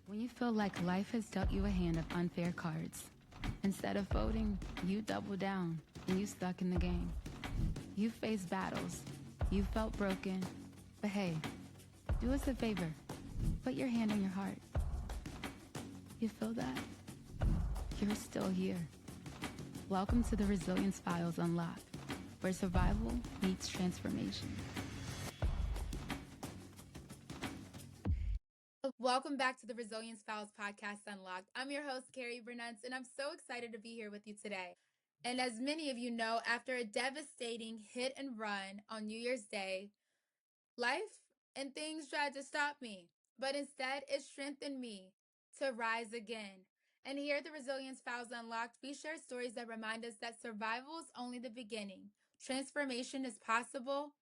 When you feel like life has dealt you a hand of unfair cards, instead of folding, you double down and you stuck in the game. You faced battles, you felt broken, but hey, do us a favor, put your hand on your heart. You feel that? You're still here. Welcome to the Resilience Files Unlocked, where survival meets transformation. Welcome back to the Resilience Files Podcast Unlocked. I'm your host, Carrie Burnett, and I'm so excited to be here with you today. And as many of you know, after a devastating hit and run on New Year's Day, life and things tried to stop me, but instead it strengthened me to rise again. And here at the Resilience Files Unlocked, we share stories that remind us that survival is only the beginning. Transformation is possible.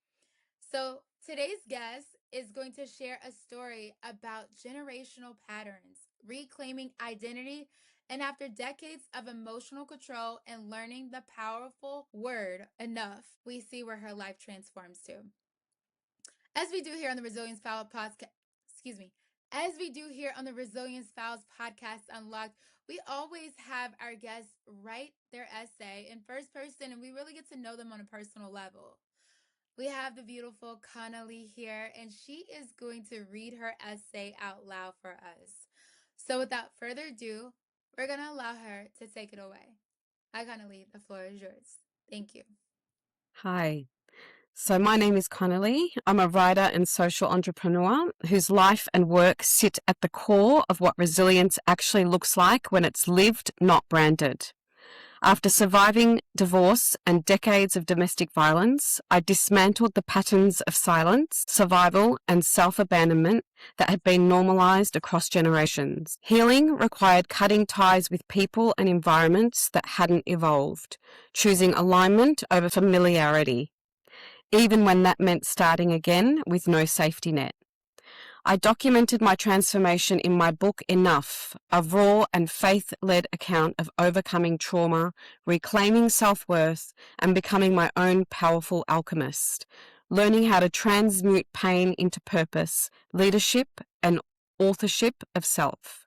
So today's guest is going to share a story about generational patterns, reclaiming identity, and after decades of emotional control and learning the powerful word enough, we see where her life transforms to. As we do here on the Resilience Files podcast, as we do here on the Resilience Files podcast Unlocked, we always have our guests write their essay in first person, and we really get to know them on a personal level. We have the beautiful Conelie here, and she is going to read her essay out loud for us. So without further ado, we're going to allow her to take it away. Hi, Conelie. The floor is yours. Thank you. Hi. So my name is Conelie. I'm a writer and social entrepreneur whose life and work sit at the core of what resilience actually looks like when it's lived, not branded. After surviving divorce and decades of domestic violence, I dismantled the patterns of silence, survival, and self-abandonment that had been normalized across generations. Healing required cutting ties with people and environments that hadn't evolved, choosing alignment over familiarity, even when that meant starting again with no safety net. I documented my transformation in my book Enough, a raw and faith-led account of overcoming trauma, reclaiming self-worth, and becoming my own powerful alchemist, learning how to transmute pain into purpose, leadership, and authorship of self.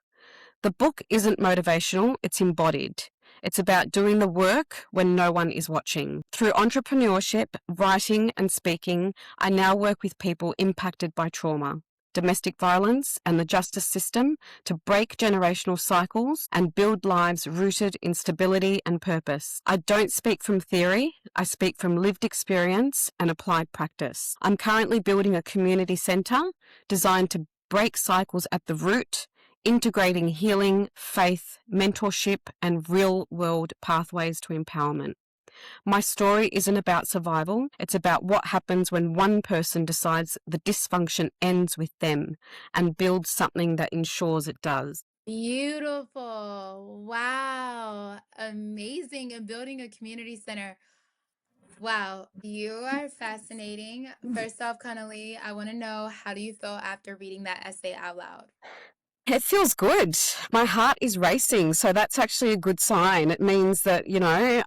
The book isn't motivational, it's embodied. It's about doing the work when no one is watching. Through entrepreneurship, writing, and speaking, I now work with people impacted by trauma, domestic violence, and the justice system to break generational cycles and build lives rooted in stability and purpose. I don't speak from theory, I speak from lived experience and applied practice. I'm currently building a community centre designed to break cycles at the root, integrating healing, faith, mentorship, and real-world pathways to empowerment. My story isn't about survival, it's about what happens when one person decides the dysfunction ends with them and builds something that ensures it does. Beautiful. Wow. Amazing. And building a community center. Wow, you are fascinating. First off, Conelie, I want to know, how do you feel after reading that essay out loud? It feels good. My heart is racing, so that's actually a good sign. It means that,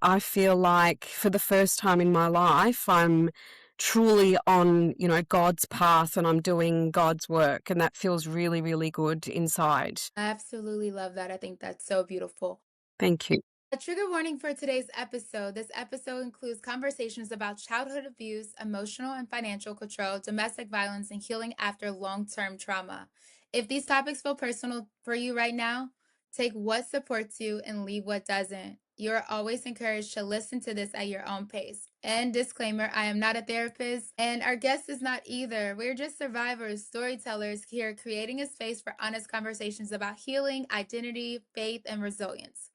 I feel like for the first time in my life, I'm truly on, God's path and I'm doing God's work, and that feels really, really good inside. I absolutely love that. I think that's so beautiful. Thank you. A trigger warning for today's episode. This episode includes conversations about childhood abuse, emotional and financial control, domestic violence, and healing after long-term trauma. If these topics feel personal for you right now, take what supports you and leave what doesn't. You are always encouraged to listen to this at your own pace. And disclaimer, I am not a therapist, and our guest is not either. We're just survivors, storytellers here, creating a space for honest conversations about healing, identity, faith, and resilience.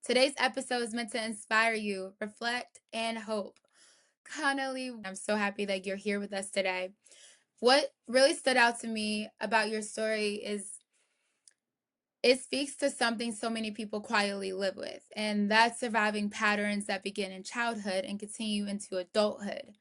Today's episode is meant to inspire you, reflect, and hope. Conelie, I'm so happy that you're here with us today. What really stood out to me about your story is it speaks to something so many people quietly live with, and that's surviving patterns that begin in childhood and continue into adulthood.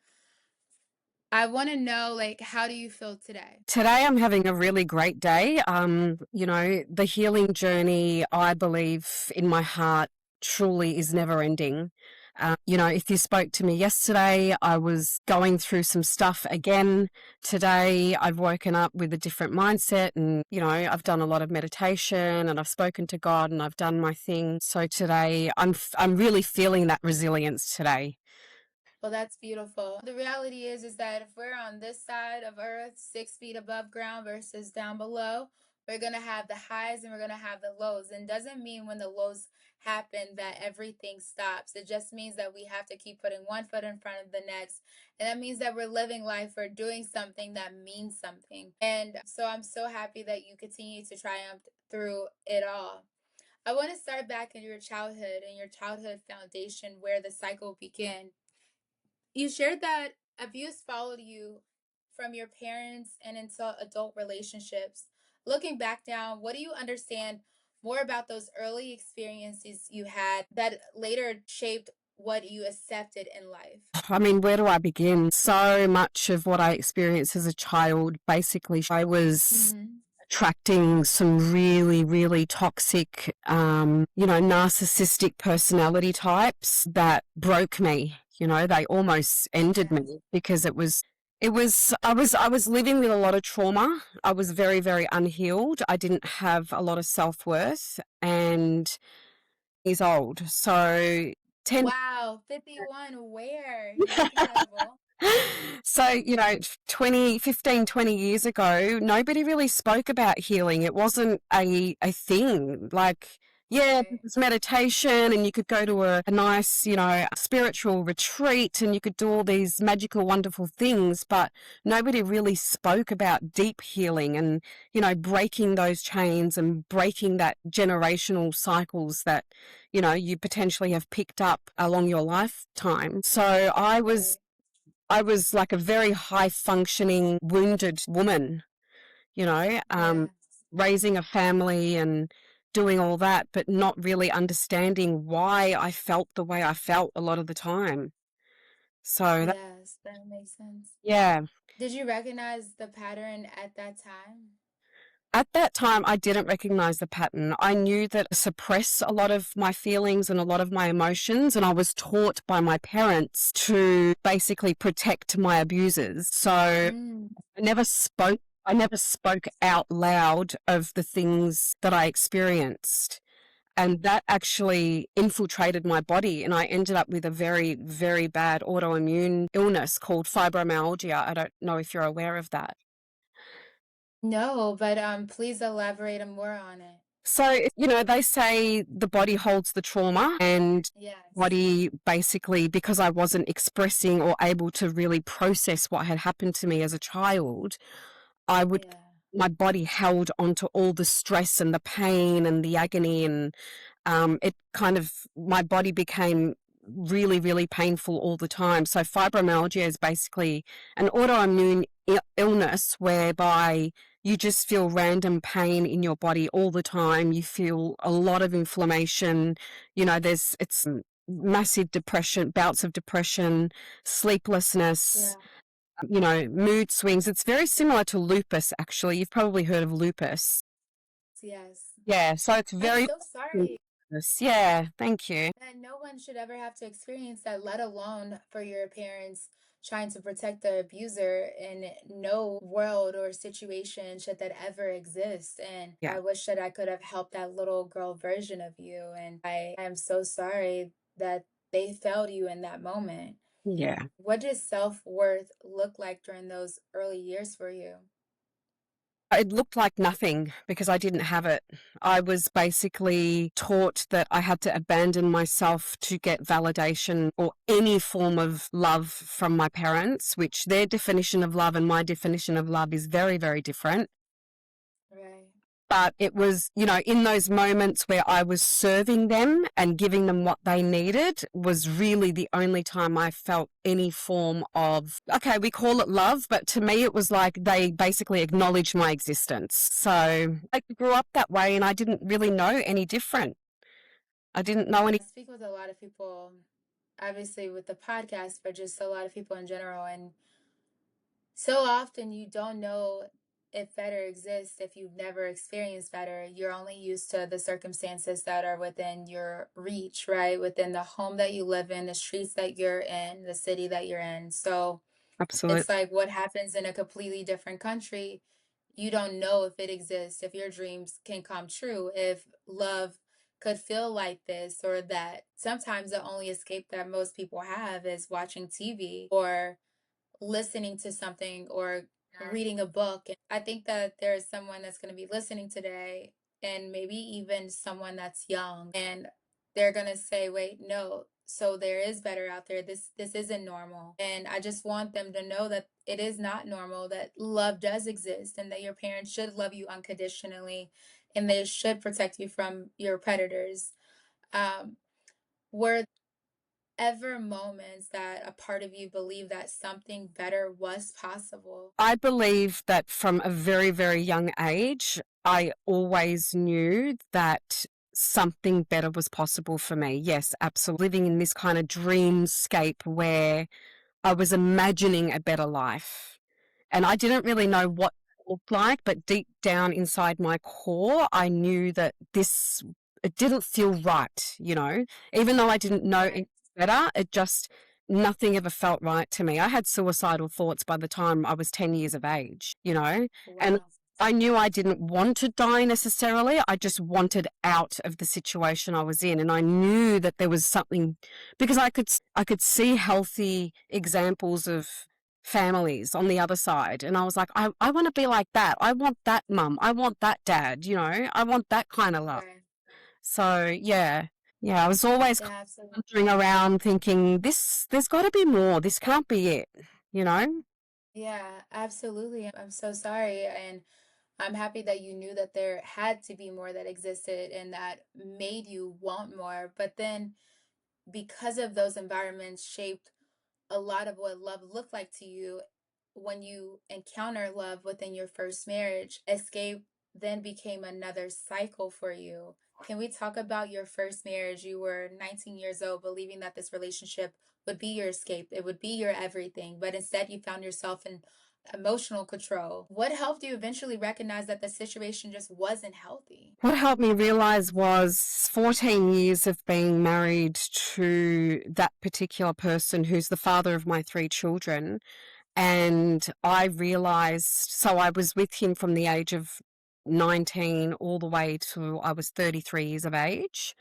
I want to know, how do you feel today? Today I'm having a really great day. The healing journey, I believe in my heart, truly is never ending. If you spoke to me yesterday, I was going through some stuff again today. I've woken up with a different mindset and, I've done a lot of meditation and I've spoken to God and I've done my thing. So today I'm really feeling that resilience today. Well, that's beautiful. The reality is that if we're on this side of Earth, 6 feet above ground versus down below, we're gonna have the highs and we're gonna have the lows. And doesn't mean when the lows happen that everything stops. It just means that we have to keep putting one foot in front of the next. And that means that we're living life, we're doing something that means something. And so I'm so happy that you continue to triumph through it all. I want to start back in your childhood and your childhood foundation where the cycle began. You shared that abuse followed you from your parents and into adult relationships. Looking back now, what do you understand more about those early experiences you had that later shaped what you accepted in life? I mean, where do I begin? So much of what I experienced as a child, basically, I was Mm-hmm. attracting some really, really toxic, narcissistic personality types that broke me. They almost ended Yes. me because I was living with a lot of trauma. I was very, very unhealed. I didn't have a lot of self-worth and years old. So 10 Wow, 51. Where? That's incredible. So, 20 years ago, nobody really spoke about healing. It wasn't a thing. Like, yeah, there Right. was meditation and you could go to a nice, spiritual retreat and you could do all these magical, wonderful things, but nobody really spoke about deep healing and, breaking those chains and breaking that generational cycles that, you potentially have picked up along your lifetime. So Right. I was like a very high functioning wounded woman, you know, um, Yes. raising a family and doing all that, but not really understanding why I felt the way I felt a lot of the time. So that, Yes, that makes sense. yeah. Did you recognize the pattern at that time? At that time, I didn't recognize the pattern. I knew that I suppress a lot of my feelings and a lot of my emotions, and I was taught by my parents to basically protect my abusers. So Mm. I never spoke out loud of the things that I experienced. And that actually infiltrated my body. And I ended up with a very, very bad autoimmune illness called fibromyalgia. I don't know if you're aware of that. No, but please elaborate more on it. So, they say the body holds the trauma and Yes. body basically, because I wasn't expressing or able to really process what had happened to me as a child, I would Yeah. my body held onto all the stress and the pain and the agony and it kind of my body became really, really painful all the time. So fibromyalgia is basically an autoimmune illness whereby you just feel random pain in your body all the time. You feel a lot of inflammation. It's massive depression, bouts of depression, sleeplessness, Yeah. mood swings. It's very similar to lupus, actually. You've probably heard of lupus. Yes. Yeah, so it's I'm very. so sorry. Yeah, thank you. And no one should ever have to experience that, let alone for your parents trying to protect the abuser. In no world or situation should that ever exist. And Yeah, I wish that I could have helped that little girl version of you. And I am so sorry that they failed you in that moment. yeah. What does self-worth look like during those early years for you? It looked like nothing because I didn't have it. I was basically taught that I had to abandon myself to get validation or any form of love from my parents, which their definition of love and my definition of love is very, very different. Right. But it was, in those moments where I was serving them and giving them what they needed was really the only time I felt any form of, okay, we call it love, but to me it was like they basically acknowledged my existence. So I grew up that way and I didn't really know any different. I didn't know any. I speak with a lot of people, obviously with the podcast, but just a lot of people in general. And so often you don't know if better exists, if you've never experienced better, you're only used to the circumstances that are within your reach, right? Within the home that you live in, the streets that you're in, the city that you're in. So it's Absolutely. like what happens in a completely different country, you don't know if it exists, if your dreams can come true, if love could feel like this or that. Sometimes the only escape that most people have is watching TV or listening to something or reading a book. And I think that there is someone that's going to be listening today, and maybe even someone that's young, and they're going to say, "Wait, no. So there is better out there. This isn't normal." And I just want them to know that it is not normal, that love does exist, and that your parents should love you unconditionally, and they should protect you from your predators. Um, were ever moments that a part of you believed that something better was possible? I believe that from a very, very young age, I always knew that something better was possible for me. Yes, absolutely. Living in this kind of dreamscape where I was imagining a better life. And I didn't really know what it looked like, but deep down inside my core, I knew that it didn't feel right, even though I didn't know Right. it better, nothing ever felt right to me. I had suicidal thoughts by the time I was 10 years of age, and Wow. I knew I didn't want to die necessarily. I just wanted out of the situation I was in. And I knew that there was something because I could see healthy examples of families on the other side. And I was like, I want to be like that. I want that mum. I want that dad, I want that kind of love. Right. So yeah. Yeah. I was always Yeah, absolutely. wandering around thinking there's got to be more. This can't be it. Yeah, absolutely. I'm so sorry. And I'm happy that you knew that there had to be more that existed and that made you want more. But then, because of those environments shaped a lot of what love looked like to you, when you encounter love within your first marriage, escape then became another cycle for you. Can we talk about your first marriage? You were 19 years old, believing that this relationship would be your escape, it would be your everything, but instead you found yourself in emotional control. What helped you eventually recognize that the situation just wasn't healthy? What helped me realize was 14 years of being married to that particular person who's the father of my three children. And I realized, so I was with him from the age of 19 all the way to I was 33 years of age.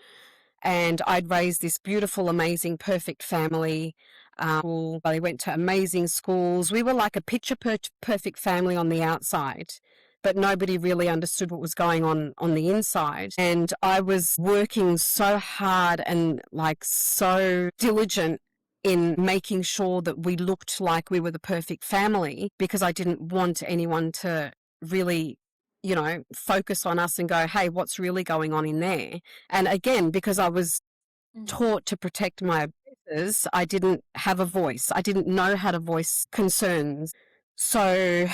And I'd raised this beautiful, amazing, perfect family. They went to amazing schools. We were like a perfect family on the outside, but nobody really understood what was going on the inside. And I was working so hard and like so diligent in making sure that we looked like we were the perfect family because I didn't want anyone to really focus on us and go, hey, what's really going on in there? And again, because I was Mhm. taught to protect my abusers, I didn't have a voice. I didn't know how to voice concerns. So,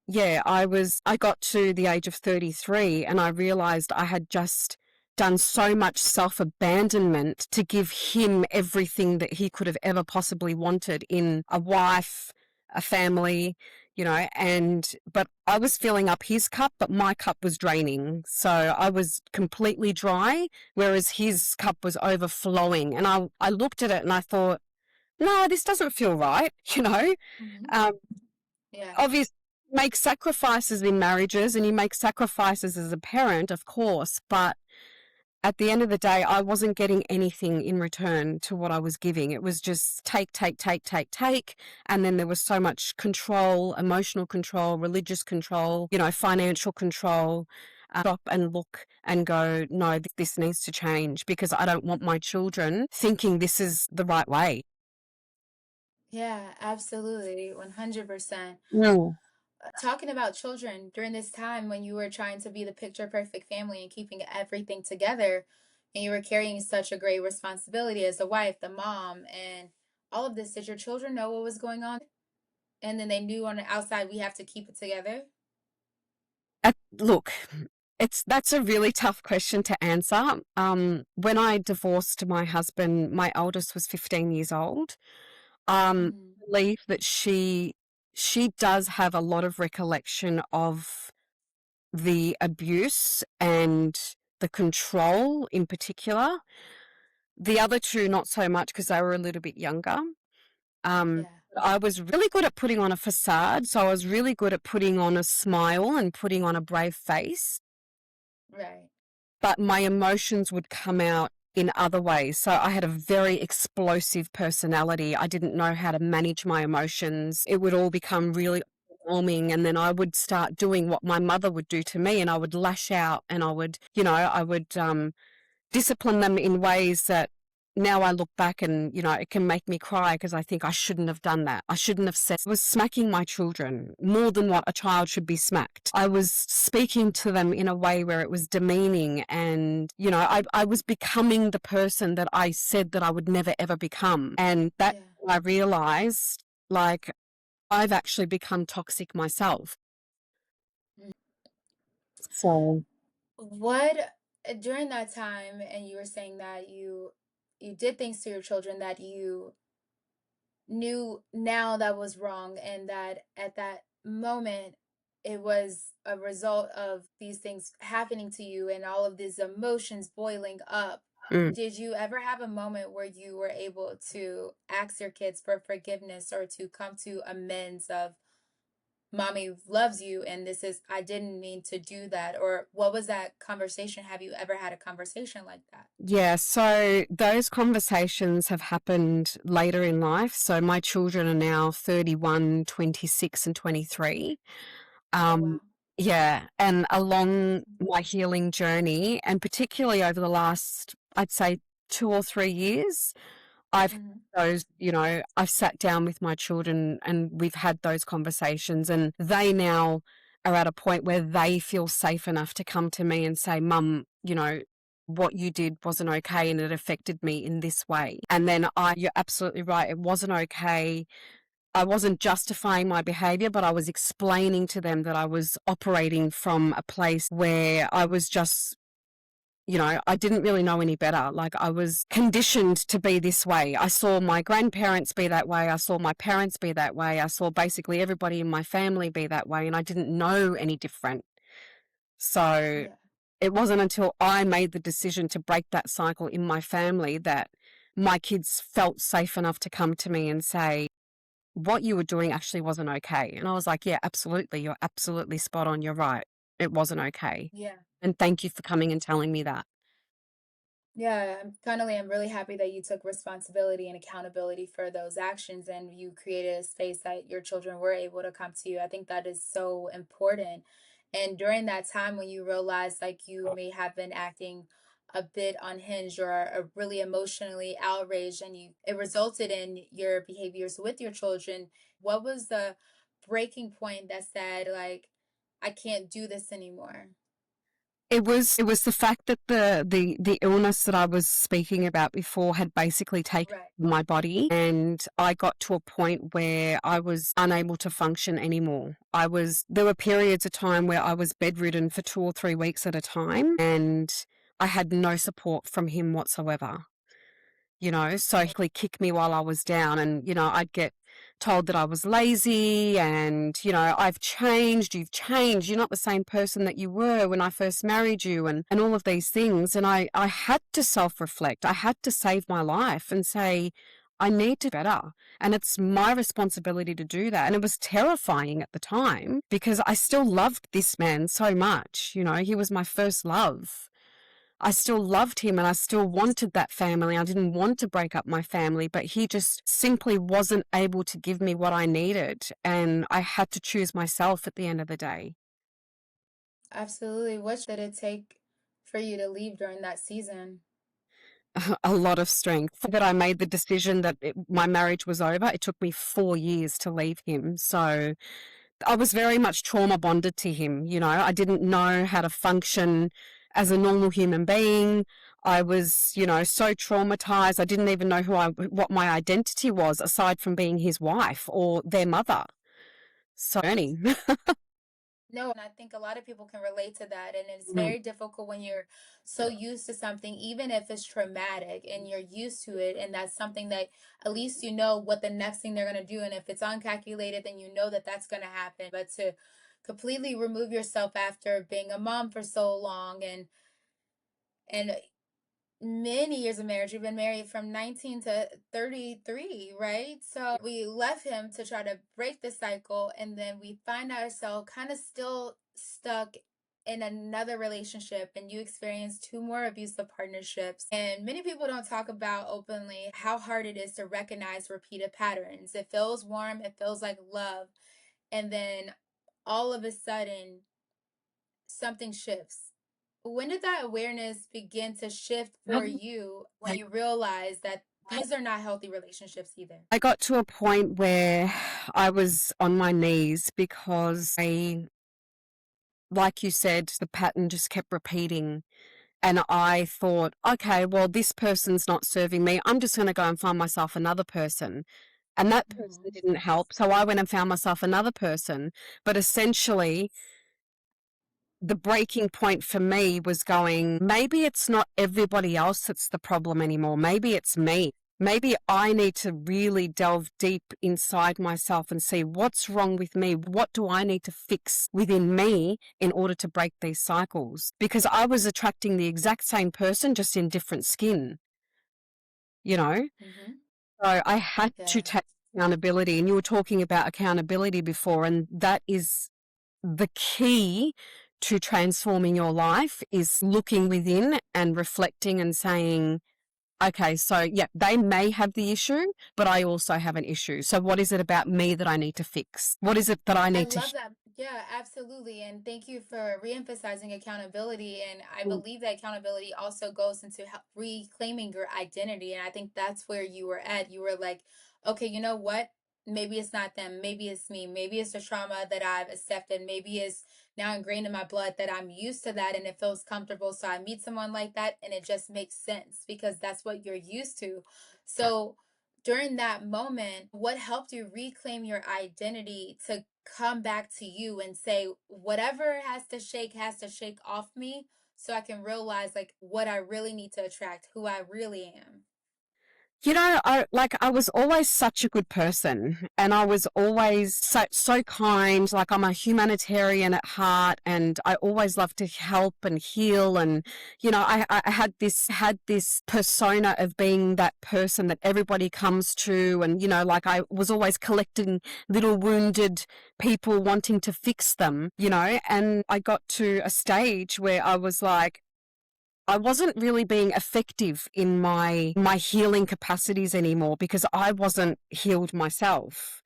yeah, I got to the age of 33 and I realized I had just done so much self-abandonment to give him everything that he could have ever possibly wanted in a wife, a family, but I was filling up his cup, but my cup was draining. So I was completely dry, whereas his cup was overflowing. And I looked at it and I thought, no, this doesn't feel right. Mhm. Um, Yeah. Obviously, you make sacrifices in marriages and you make sacrifices as a parent, of course, but at the end of the day, I wasn't getting anything in return to what I was giving. It was just take, take, take, take, take. And then there was so much control, emotional control, religious control, financial control. Stop and look and go, no, this needs to change because I don't want my children thinking this is the right way. Yeah, absolutely. 100%. Mm. Talking about children during this time when you were trying to be the picture perfect family and keeping everything together, and you were carrying such a great responsibility as a wife, the mom, and all of this, did your children know what was going on? And then they knew on the outside, we have to keep it together? Look, that's a really tough question to answer. When I divorced my husband, my eldest was 15 years old. Mm. Believe that she she does have a lot of recollection of the abuse and the control in particular. The other two, not so much because they were a little bit younger. Yeah. I was really good at putting on a facade. So I was really good at putting on a smile and putting on a brave face. Right. But my emotions would come out in other ways. So I had a very explosive personality. I didn't know how to manage my emotions. It would all become really overwhelming. And then I would start doing what my mother would do to me, and I would lash out, and I would discipline them in ways that now I look back and, it can make me cry because I think I shouldn't have done that. I shouldn't have said. I was smacking my children more than what a child should be smacked. I was speaking to them in a way where it was demeaning, and, I was becoming the person that I said that I would never ever become. And that Yeah. I realized, like, I've actually become toxic myself. Mm. So, What during that time, and you were saying that you did things to your children that you knew now that was wrong, and that at that moment it was a result of these things happening to you and all of these emotions boiling up. mm. Did you ever have a moment where you were able to ask your kids for forgiveness or to come to amends of mommy loves you and this is I didn't mean to do that, or what was that conversation? Have you ever had a conversation like that? Yeah, so those conversations have happened later in life. So my children are now 31, 26, and 23. Oh Um, wow. yeah, and along my healing journey, and particularly over the last, I'd say, 2 or 3 years, I've Mm-hmm. I've sat down with my children and we've had those conversations, and they now are at a point where they feel safe enough to come to me and say, Mum, what you did wasn't okay and it affected me in this way. And then you're absolutely right. It wasn't okay. I wasn't justifying my behavior, but I was explaining to them that I was operating from a place where I was just, I didn't really know any better. Like, I was conditioned to be this way. I saw my grandparents be that way. I saw my parents be that way. I saw basically everybody in my family be that way, and I didn't know any different. So Yeah. it wasn't until I made the decision to break that cycle in my family that my kids felt safe enough to come to me and say, what you were doing actually wasn't okay. And I was like, yeah, absolutely. You're absolutely spot on. You're right. It wasn't okay. Yeah. And thank you for coming and telling me that. Yeah, Connelly, I'm really happy that you took responsibility and accountability for those actions and you created a space that your children were able to come to you. I think that is so important. And during that time when you realized like you may have been acting a bit unhinged or really emotionally outraged and it resulted in your behaviors with your children, what was the breaking point that said like I can't do this anymore? It was the fact that the illness that I was speaking about before had basically taken Right. my body, and I got to a point where I was unable to function anymore. There were periods of time where I was bedridden for 2 or 3 weeks at a time, and I had no support from him whatsoever. So he would kick me while I was down, and, I'd get told that I was lazy and, I've changed, you've changed, you're not the same person that you were when I first married you, and all of these things. And I had to self-reflect. I had to save my life and say, I need to do better. And it's my responsibility to do that. And it was terrifying at the time because I still loved this man so much. He was my first love. I still loved him and I still wanted that family. I didn't want to break up my family, but he just simply wasn't able to give me what I needed. And I had to choose myself at the end of the day. Absolutely. What did it take for you to leave during that season? A lot of strength. That I made the decision that my marriage was over. It took me 4 years to leave him. So I was very much trauma bonded to him. I didn't know how to function as a normal human being. I was, so traumatized. I didn't even know what my identity was aside from being his wife or their mother. So, No, and I think a lot of people can relate to that. And it's Mm. very difficult when you're so used to something, even if it's traumatic and you're used to it. And that's something that at least you know what the next thing they're going to do. And if it's uncalculated, then you know that that's going to happen. But to completely remove yourself after being a mom for so long and many years of marriage. We've been married from 19 to 33, right? So we left him to try to break the cycle, and then we find ourselves kind of still stuck in another relationship, and you experienced two more abusive partnerships. And many people don't talk about openly how hard it is to recognize repeated patterns. It feels warm, it feels like love, and then all of a sudden something shifts. When did that awareness begin to shift for you when you realize that these are not healthy relationships either? I got to a point where I was on my knees because like you said, the pattern just kept repeating. And I thought, okay, well, this person's not serving me. I'm just going to go and find myself another person. And that person Mhm. didn't help. So I went and found myself another person. But essentially, the breaking point for me was going, maybe it's not everybody else that's the problem anymore. Maybe it's me. Maybe I need to really delve deep inside myself and see what's wrong with me. What do I need to fix within me in order to break these cycles? Because I was attracting the exact same person, just in different skin, you know? Mhm. So I had to Yeah. take accountability. And you were talking about accountability before, and that is the key to transforming your life is looking within and reflecting and saying, okay, so yeah, they may have the issue, but I also have an issue. So what is it about me that I need to fix? What is it that I I need to love that. Yeah, absolutely. And thank you for reemphasizing accountability. And I heal? believe that accountability also goes into reclaiming your identity. And I think that's where you were at. You were like, okay, you know what? Maybe it's not them. Maybe it's me. Maybe it's the trauma that I've accepted. Maybe it's now ingrained in my blood that I'm used to that and it feels comfortable. So I meet someone like that and it just makes sense because that's what you're used to. So, during that moment, what helped you reclaim your identity to come back to you and say, whatever has to shake off me so I can realize like what I really need to attract, who I really am? You know, I was always such a good person, and I was always so kind. Like, I'm a humanitarian at heart, and I always loved to help and heal. And I had this persona of being that person that everybody comes to, and like I was always collecting little wounded people, wanting to fix them. And I got to a stage where I was like, I wasn't really being effective in my healing capacities anymore because I wasn't healed myself.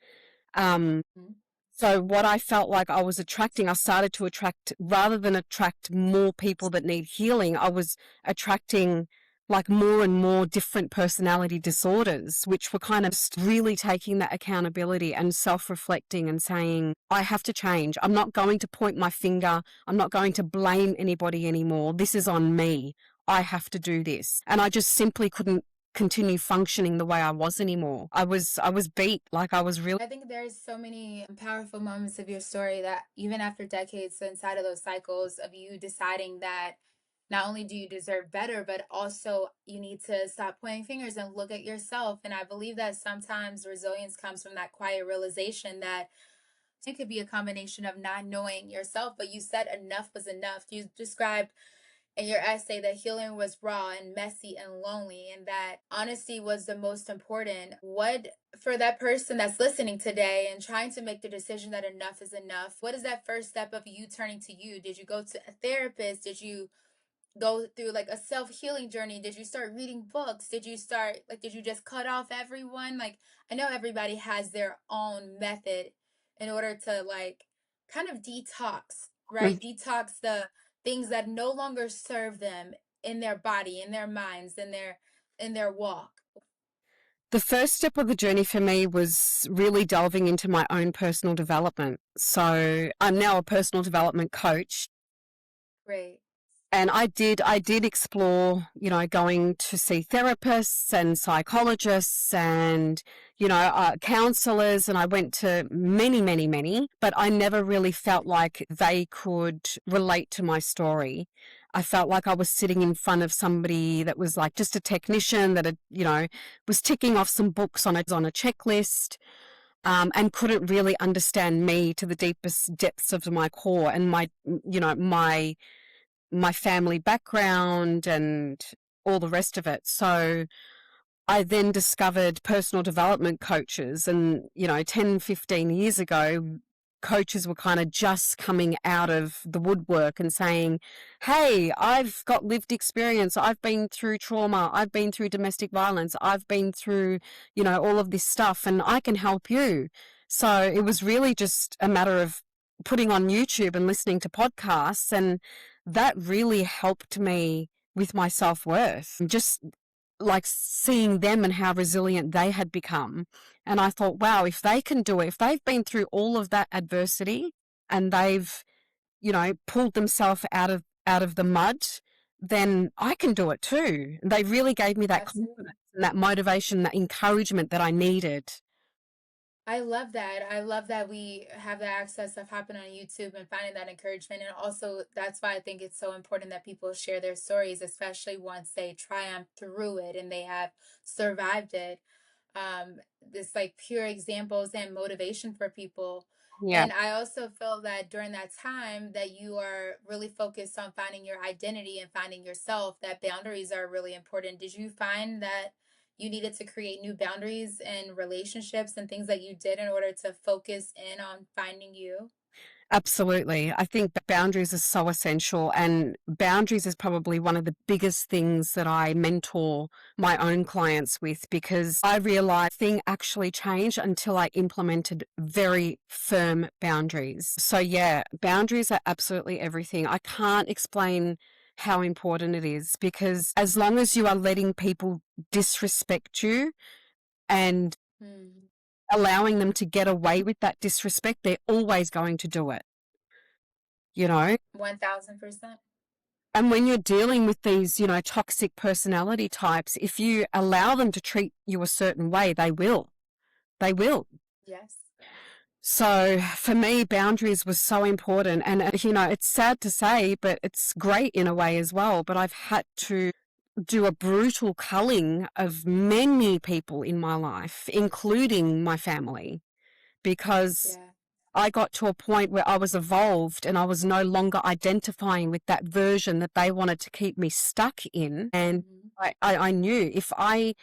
Um, Mhm. so what I felt like I was attracting, I started to attract, rather than attract more people that need healing, I was attracting like more and more different personality disorders, which were kind of really taking that accountability and self-reflecting and saying, I have to change. I'm not going to point my finger. I'm not going to blame anybody anymore. This is on me. I have to do this. And I just simply couldn't continue functioning the way I was anymore. I was beat. Like, I was really. I think there's so many powerful moments of your story that even after decades inside of those cycles of you deciding that not only do you deserve better, but also you need to stop pointing fingers and look at yourself. And I believe that sometimes resilience comes from that quiet realization that it could be a combination of not knowing yourself, but you said enough was enough. You described in your essay that healing was raw and messy and lonely, and that honesty was the most important. What, for that person that's listening today and trying to make the decision that enough is enough, what is that first step of you turning to you? Did you go to a therapist? Did you go through like a self-healing journey? Did you start reading books? Did you just cut off everyone? Like, I know everybody has their own method in order to like kind of detox, right? Detox the things that no longer serve them in their body, in their minds, in their walk. The first step of the journey for me was really delving into my own personal development. So I'm now a personal development coach. Great. And I did explore, going to see therapists and psychologists and, counselors. And I went to many, many, many, but I never really felt like they could relate to my story. I felt like I was sitting in front of somebody that was like just a technician that had, was ticking off some books on a checklist. And couldn't really understand me to the deepest depths of my core and my family background and all the rest of it. So I then discovered personal development coaches. And, 10, 15 years ago, coaches were kind of just coming out of the woodwork and saying, hey, I've got lived experience. I've been through trauma. I've been through domestic violence. I've been through, all of this stuff and I can help you. So it was really just a matter of putting on YouTube and listening to podcasts. And that really helped me with my self-worth. Just like seeing them and how resilient they had become. And I thought, wow, if they can do it, if they've been through all of that adversity and they've, pulled themselves out of the mud, then I can do it too. And they really gave me that Absolutely. confidence and that motivation, that encouragement that I needed. I love that. I love that we have the access of hopping on YouTube and finding that encouragement. And also, that's why I think it's so important that people share their stories, especially once they triumph through it and they have survived it. This like pure examples and motivation for people. Yeah. And I also feel that during that time that you are really focused on finding your identity and finding yourself, that boundaries are really important. Did you find that you needed to create new boundaries and relationships and things that you did in order to focus in on finding you? Absolutely. I think boundaries are so essential, and boundaries is probably one of the biggest things that I mentor my own clients with, because I realized thing actually changed until I implemented very firm boundaries. So yeah, boundaries are absolutely everything. I can't explain how important it is, because as long as you are letting people disrespect you and Hmm. allowing them to get away with that disrespect, they're always going to do it, you know? 1000%. And when you're dealing with these, toxic personality types, if you allow them to treat you a certain way, they will. They will. Yes. So for me, boundaries was so important. And, it's sad to say, but it's great in a way as well. But I've had to do a brutal culling of many people in my life, including my family, because Yeah. I got to a point where I was evolved and I was no longer identifying with that version that they wanted to keep me stuck in. And Hmm. I knew if I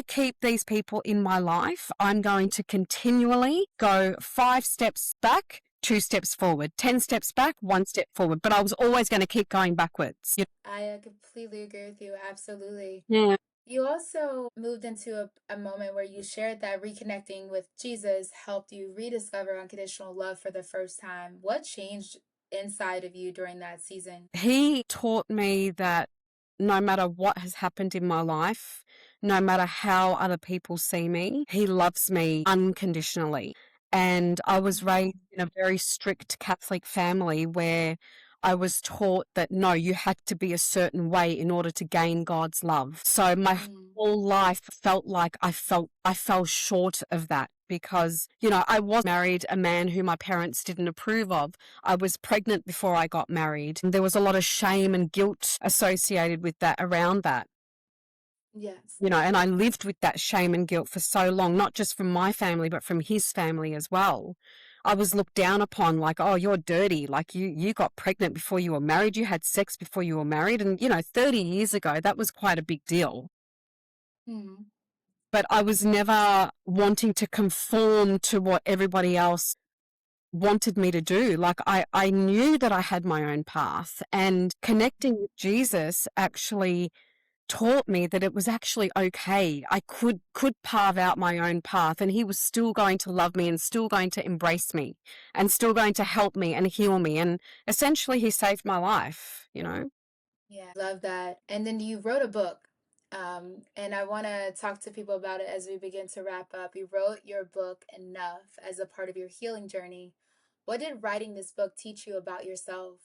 keep these people in my life, I'm going to continually go 5 steps back, 2 steps forward, 10 steps back, 1 step forward. But I was always going to keep going backwards. I completely agree with you. Absolutely. Yeah. You also moved into a moment where you shared that reconnecting with Jesus helped you rediscover unconditional love for the first time. What changed inside of you during that season? He taught me that no matter what has happened in my life, no matter how other people see me, he loves me unconditionally. And I was raised in a very strict Catholic family where I was taught that no, you had to be a certain way in order to gain God's love. So my Mm, whole life felt like I fell short of that, because, I was married a man who my parents didn't approve of. I was pregnant before I got married. There was a lot of shame and guilt associated with that, around that. yes. And I lived with that shame and guilt for so long, not just from my family, but from his family as well. I was looked down upon like, oh, you're dirty. Like you got pregnant before you were married. You had sex before you were married. And, 30 years ago, that was quite a big deal. Mm, But I was never wanting to conform to what everybody else wanted me to do. Like I knew that I had my own path, and connecting with Jesus actually taught me that it was actually okay. I could carve out my own path, and he was still going to love me and still going to embrace me and still going to help me and heal me. And essentially he saved my life. yeah. Love that. And then you wrote a book. And I want to talk to people about it as we begin to wrap up. You wrote your book Enough as a part of your healing journey. What did writing this book teach you about yourself?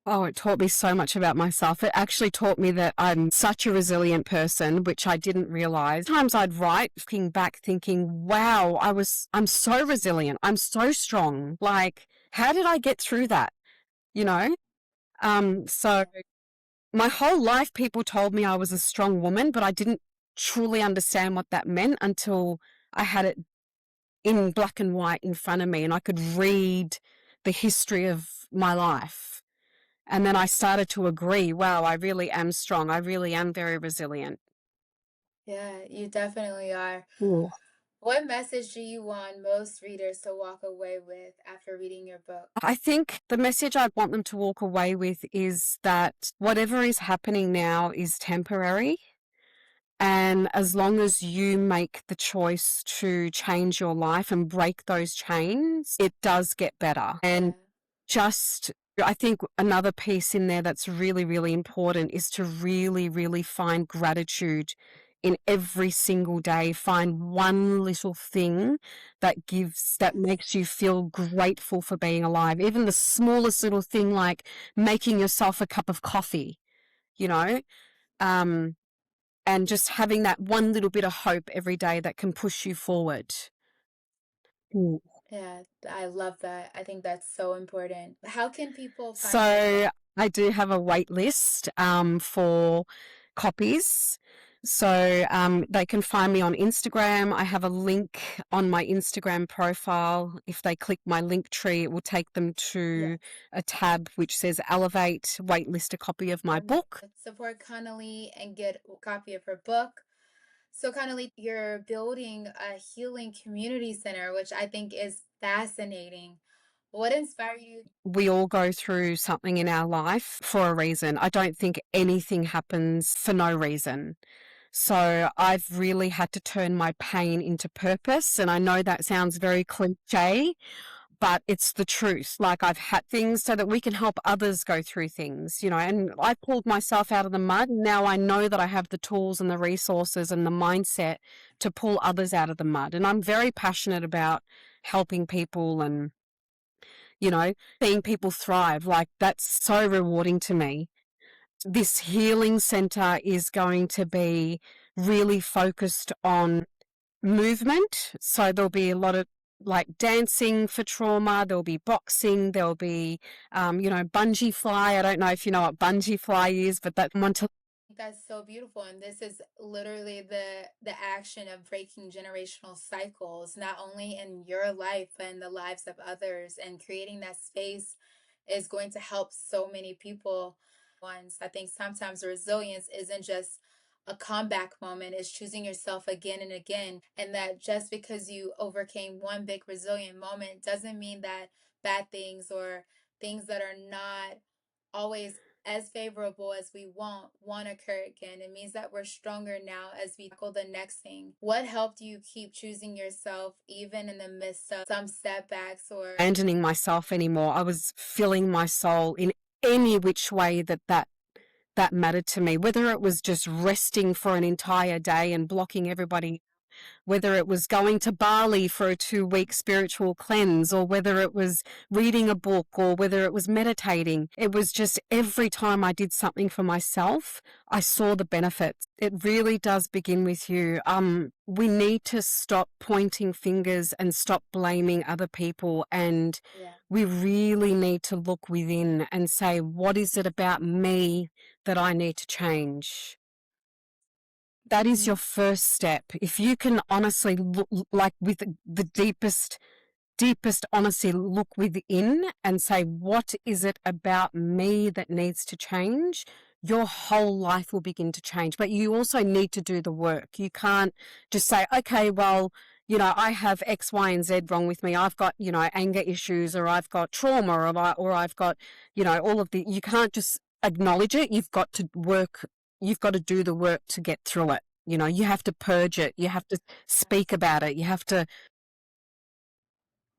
Oh, it taught me so much about myself. It actually taught me that I'm such a resilient person, which I didn't realize. Sometimes I'd write, looking back, thinking, wow, I'm so resilient. I'm so strong. Like, how did I get through that? You know? So my whole life, people told me I was a strong woman, but I didn't truly understand what that meant until I had it in black and white in front of me and I could read the history of my life. And then I started to agree, wow, I really am strong. I really am very resilient. Yeah, you definitely are. Ooh. What message do you want most readers to walk away with after reading your book? I think the message I want them to walk away with is that whatever is happening now is temporary. And as long as you make the choice to change your life and break those chains, it does get better. And Yeah. just, I think another piece in there that's really, really important is to really, really find gratitude in every single day. Find one little thing that Yes. makes you feel grateful for being alive. Even the smallest little thing like making yourself a cup of coffee, you know? Um, and just having that one little bit of hope every day that can push you forward. Mm. Yeah, I love that. I think that's so important. How can people find your book? So I do have a wait list for copies. So they can find me on Instagram. I have a link on my Instagram profile. If they click my link tree, it will take them to Yes. a tab which says Elevate, waitlist a copy of my book. Support Conelie and get a copy of her book. So, Conelie, you're building a healing community center, which I think is fascinating. What inspired you? We all go through something in our life for a reason. I don't think anything happens for no reason. So I've really had to turn my pain into purpose. And I know that sounds very cliche, but it's the truth. Like I've had things so that we can help others go through things, and I pulled myself out of the mud. And now I know that I have the tools and the resources and the mindset to pull others out of the mud. And I'm very passionate about helping people and, seeing people thrive. Like that's so rewarding to me. This healing center is going to be really focused on movement. So there'll be a lot of like dancing for trauma. There'll be boxing. There'll be, bungee fly. I don't know if you know what bungee fly is, but that one to That's so beautiful, and this is literally the action of breaking generational cycles, not only in your life but in the lives of others. And creating that space is going to help so many people. Once I think sometimes resilience isn't just a comeback moment; it's choosing yourself again and again. And that just because you overcame one big resilient moment doesn't mean that bad things or things that are not always as favorable as we won't occur again. It means that we're stronger now as we tackle the next thing. What helped you keep choosing yourself even in the midst of some setbacks or abandoning myself anymore. I was filling my soul in any which way that mattered to me, whether it was just resting for an entire day and blocking everybody, whether it was going to Bali for a 2-week spiritual cleanse, or whether it was reading a book, or whether it was meditating. It was just every time I did something for myself, I saw the benefits. It really does begin with you. We need to stop pointing fingers and stop blaming other people. And yeah. we really need to look within and say, what is it about me that I need to change? That is Mhm. your first step. If you can honestly look, like with the deepest honesty, look within and say, what is it about me that needs to change? Your whole life will begin to change. But you also need to do the work. You can't just say, okay, well, I have X, Y, and Z wrong with me. I've got, anger issues, or I've got trauma, or I've got, all of you can't just acknowledge it. You've got to work. You've got to do the work to get through it. You have to purge it. You have to speak about it. You have to.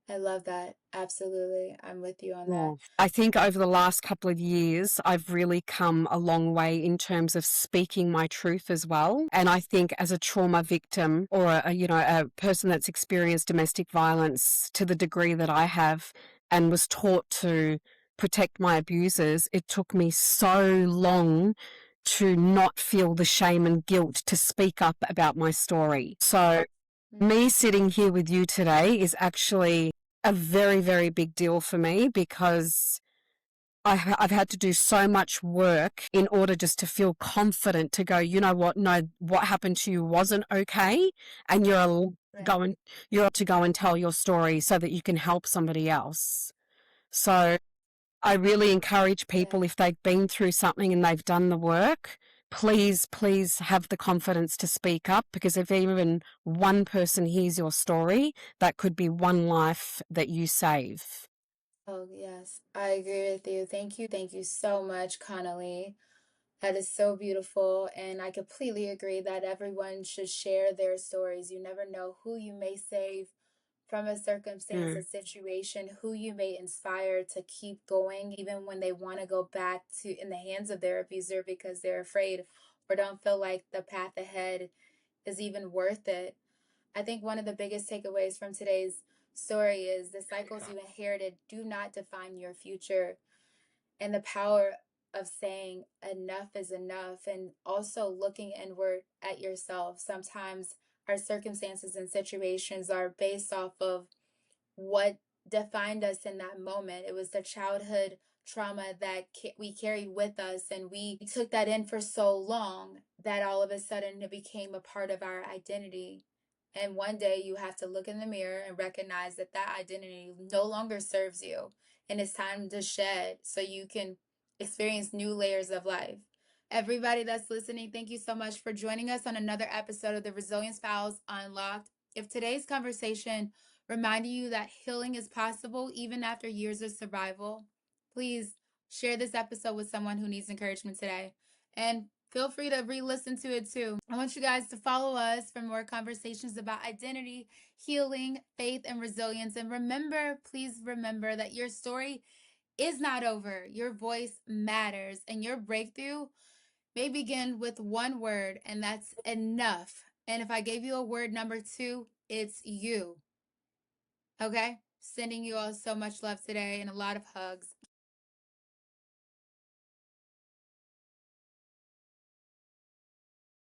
I love that. Absolutely. I'm with you on Yeah. that. I think over the last couple of years, I've really come a long way in terms of speaking my truth as well. And I think as a trauma victim, or a person that's experienced domestic violence to the degree that I have and was taught to protect my abusers, it took me so long to not feel the shame and guilt to speak up about my story. So me sitting here with you today is actually a very, very big deal for me because I've had to do so much work in order just to feel confident to go, you know what, no, what happened to you wasn't okay. And you're to go and tell your story so that you can help somebody else. So I really encourage people, if they've been through something and they've done the work, please, please have the confidence to speak up, because if even one person hears your story, that could be one life that you save. Oh, yes, I agree with you. Thank you so much, Conelie. That is so beautiful, and I completely agree that everyone should share their stories. You never know who you may save from a circumstance, a Mm. situation, who you may inspire to keep going, even when they want to go back to in the hands of their abuser because they're afraid or don't feel like the path ahead is even worth it. I think one of the biggest takeaways from today's story is the cycles you inherited do not define your future, and the power of saying enough is enough, and also looking inward at yourself. Sometimes our circumstances and situations are based off of what defined us in that moment. It was the childhood trauma that we carried with us, and we took that in for so long that all of a sudden it became a part of our identity. And one day you have to look in the mirror and recognize that that identity no longer serves you, and it's time to shed so you can experience new layers of life. Everybody that's listening, thank you so much for joining us on another episode of the Resilience Files Unlocked. If today's conversation reminding you that healing is possible even after years of survival, please share this episode with someone who needs encouragement today. And feel free to re listen to it too. I want you guys to follow us for more conversations about identity, healing, faith, and resilience. And remember, please remember that your story is not over. Your voice matters, and your breakthrough may begin with one word, and that's enough. And if I gave you a word number 2, it's you. Okay? Sending you all so much love today and a lot of hugs.